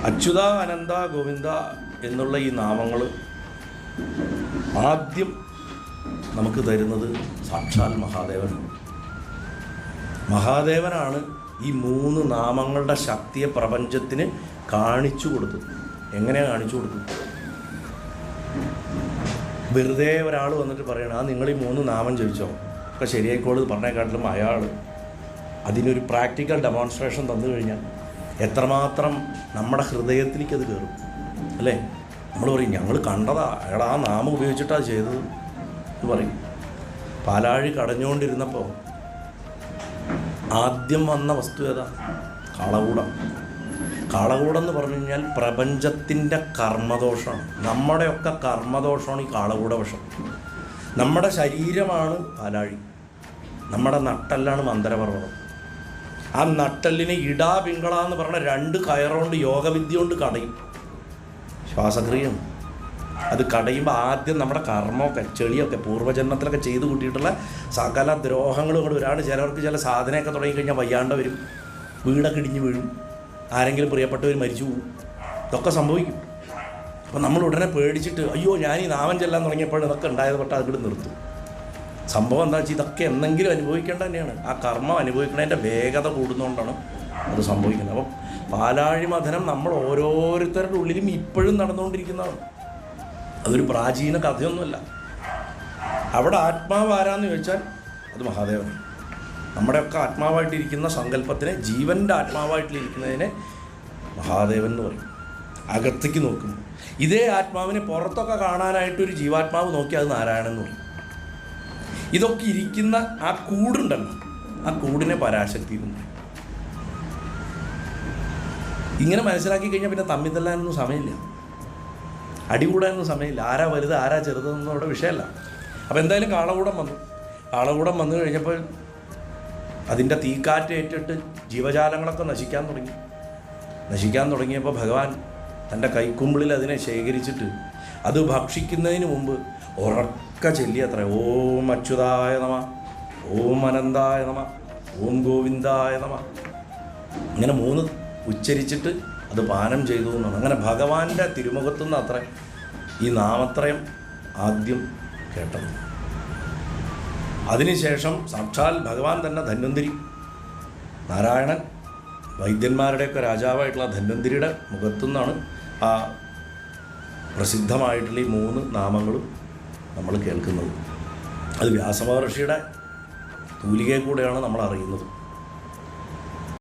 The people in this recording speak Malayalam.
അച്യുത അനന്ത ഗോവിന്ദ എന്നുള്ള ഈ നാമങ്ങൾ ആദ്യം നമുക്ക് തരുന്നത് സാക്ഷാൽ മഹാദേവനാണ്. മഹാദേവനാണ് ഈ 3 നാമങ്ങളുടെ ശക്തിയെ പ്രപഞ്ചത്തിന് കാണിച്ചു കൊടുത്തത്. എങ്ങനെയാണ് കാണിച്ചു കൊടുത്തത്? വെറുതെ ഒരാൾ വന്നിട്ട് പറയണം, നിങ്ങൾ ഈ 3 നാമം ജപിച്ചോ ഒക്കെ ശരിയായിക്കോളൂ പറഞ്ഞേക്കാട്ടിലും അയാൾ അതിനൊരു പ്രാക്ടിക്കൽ ഡെമോൺസ്ട്രേഷൻ തന്നു കഴിഞ്ഞാൽ എത്രമാത്രം നമ്മുടെ ഹൃദയത്തിലേക്ക് അത് കയറും അല്ലേ? നമ്മൾ പറയും ഞങ്ങൾ കണ്ടതാ, അയാൾ ആ നാമം ഉപയോഗിച്ചിട്ടാണ് ചെയ്തത് എന്ന് പറയും. പാലാഴി കടഞ്ഞുകൊണ്ടിരുന്നപ്പോൾ ആദ്യം വന്ന വസ്തു ഏതാ? കാളകൂടം. കാളകൂടം എന്ന് പറഞ്ഞു കഴിഞ്ഞാൽ പ്രപഞ്ചത്തിൻ്റെ കർമ്മദോഷമാണ്. നമ്മുടെയൊക്കെ കർമ്മദോഷമാണ് ഈ കാളകൂട വിഷം. നമ്മുടെ ശരീരമാണ് പാലാഴി, നമ്മുടെ നട്ടെല്ലാണ് മന്ദരപർവ്വതം. ആ നട്ടെല്ലിനെ ഇടാ പിങ്കള എന്ന് പറഞ്ഞ 2 കയറുകൊണ്ട് യോഗവിദ്യ കൊണ്ട് കടയും. ശ്വാസക്രിയയാണ്. അത് കടയുമ്പോൾ ആദ്യം നമ്മുടെ കർമ്മമൊക്കെ ചെളിയൊക്കെ പൂർവ്വജന്മത്തിലൊക്കെ ചെയ്ത് കൂട്ടിയിട്ടുള്ള സകല ദ്രോഹങ്ങളും കൂടെ ഒരാൾ ചിലർക്ക് ചില സാധനയൊക്കെ തുടങ്ങിക്കഴിഞ്ഞാൽ വയ്യാണ്ട് വരും, വീടൊക്കെ ഇടിഞ്ഞ് വീഴും, ആരെങ്കിലും പ്രിയപ്പെട്ടവർ മരിച്ചു പോകും, ഇതൊക്കെ സംഭവിക്കും. അപ്പോൾ നമ്മൾ ഉടനെ പേടിച്ചിട്ട് അയ്യോ ഞാൻ ഈ നാമം ചെല്ലാൻ തുടങ്ങിയപ്പോൾ ഇതൊക്കെ ഉണ്ടായത് പെട്ട് അതിൽ നിർത്തും. സംഭവം എന്താ വെച്ചാൽ ഇതൊക്കെ എന്തെങ്കിലും അനുഭവിക്കേണ്ട തന്നെയാണ്. ആ കർമ്മം അനുഭവിക്കുന്നതിൻ്റെ വേഗത കൂടുന്നതുകൊണ്ടാണ് അത് സംഭവിക്കുന്നത്. അപ്പം പാലാഴി മഥനം നമ്മൾ ഓരോരുത്തരുടെ ഉള്ളിലും ഇപ്പോഴും നടന്നുകൊണ്ടിരിക്കുന്നതാണ്. അതൊരു പ്രാചീന കഥയൊന്നുമല്ല. അവിടെ ആത്മാവ് ആരാന്ന് ചോദിച്ചാൽ അത് മഹാദേവനാണ്. നമ്മുടെയൊക്കെ ആത്മാവായിട്ടിരിക്കുന്ന സങ്കല്പത്തിനെ, ജീവൻ്റെ ആത്മാവായിട്ടിരിക്കുന്നതിനെ മഹാദേവൻ എന്ന് പറയും. അകത്തേക്ക് നോക്കും. ഇതേ ആത്മാവിനെ പുറത്തൊക്കെ കാണാനായിട്ടൊരു ജീവാത്മാവ് നോക്കിയാൽ അത് നാരായണൻ എന്ന് പറയും. ഇതൊക്കെ ഇരിക്കുന്ന ആ കൂടുണ്ടല്ലോ, ആ കൂടിനെ പരാശക്തി എന്ന് പറയും. ഇങ്ങനെ മനസ്സിലാക്കി കഴിഞ്ഞാൽ പിന്നെ തമ്മിൽ തല്ലാനൊന്നും സമയമില്ല, അടികൂടാനൊന്നും സമയമില്ല. ആരാ വലുത് ആരാ ചെറുതെന്നൊന്നും അവിടെ വിഷയമല്ല. അപ്പോൾ എന്തായാലും കാളകൂടം വന്നു. കാളകൂടം വന്നു കഴിഞ്ഞപ്പോൾ അതിൻ്റെ തീക്കാറ്റ് ഏറ്റിട്ട് ജീവജാലങ്ങളൊക്കെ നശിക്കാൻ തുടങ്ങിയപ്പോൾ ഭഗവാൻ തൻ്റെ കൈക്കുമ്പിളിൽ അതിനെ ശേഖരിച്ചിട്ട് അത് ഭക്ഷിക്കുന്നതിന് മുമ്പ് ഉറക്കെ ചൊല്ലിയത്ര ഓം അച്യുതായ നമ, ഓം അനന്തായ നമ, ഓം ഗോവിന്ദായ നമ. ഇങ്ങനെ 3 ഉച്ചരിച്ചിട്ട് അത് പാനം ചെയ്തു എന്നാണ്. അങ്ങനെ ഭഗവാന്റെ തിരുമുഖത്തു നിന്ന് അത്ര ഈ നാമത്രയം ആദ്യം കേട്ടത്. അതിനുശേഷം സാക്ഷാൽ ഭഗവാൻ തന്നെ ധന്വന്തിരി, നാരായണൻ, വൈദ്യന്മാരുടെയൊക്കെ രാജാവായിട്ടുള്ള ധന്വന്തിരിയുടെ മുഖത്തു നിന്നാണ് ആ പ്രസിദ്ധമായിട്ടുള്ള ഈ 3 നാമങ്ങളും നമ്മൾ കേൾക്കുന്നത്. അത് വ്യാസമഹർഷിയുടെ തൂലികയിൽ കൂടെയാണ് നമ്മൾ അറിയുന്നത്.